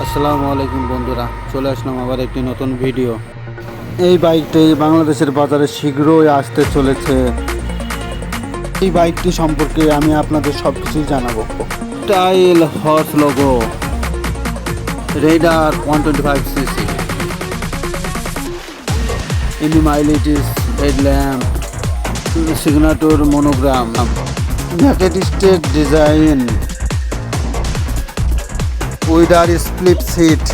আসসালামু আলাইকুম বন্ধুরা, চলে আসলাম আবার একটি নতুন ভিডিও। এই বাইকটি বাংলাদেশের বাজারে শীঘ্রই আসতে চলেছে। এই বাইকটি সম্পর্কে আমি আপনাদের সব কিছুই জানাবো। Style horse logo, Raider 125cc, ইনিমাইলিটিস হেডল্যাম্প, সিগনেচার মনোগ্রাম, ম্যাকেটিস্টেড design, wider split seat,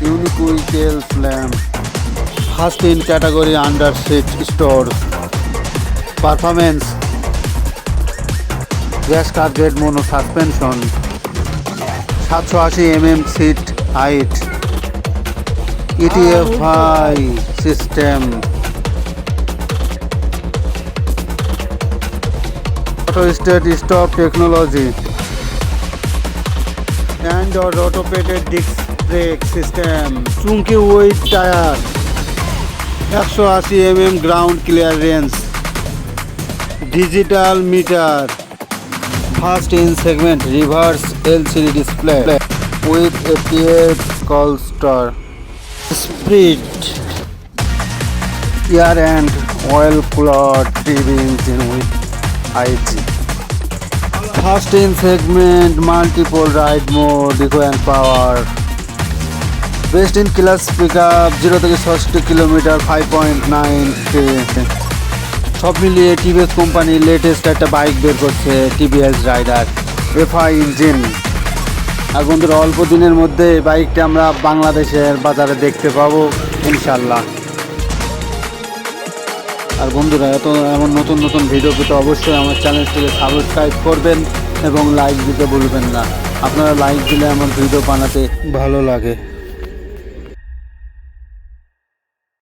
unique tail lamp, first in category under seat stores, performance, gas carget mono suspension, 780 mm seat height, ETFI system, auto state stop technology, and rotated disc brake system, চুমকি with tyre, 180 mm ground clearance, digital meter, first in segment reverse LCD display with APS call star, sprite air and oil cooler TV engine with IG, first in segment multiple ride mode, eco and power, best in class pick up 0 থেকে 60 kilometre 5.9K। সব মিলিয়ে TVS company latest একটা bike বের করছে, TVS Raider FI engine. আর বন্ধুরা, অল্প দিনের মধ্যে বাইকটা আমরা বাংলাদেশের বাজারে দেখতে পাবো ইনশাল্লাহ। আর বন্ধুরা, এমন নতুন নতুন ভিডিও পেতে অবশ্যই আমার চ্যানেলটিকে সাবস্ক্রাইব করবেন এবং লাইক দিতে ভুলবেন না। আপনারা লাইক দিলে আমার ভিডিও বানাতে ভালো লাগে।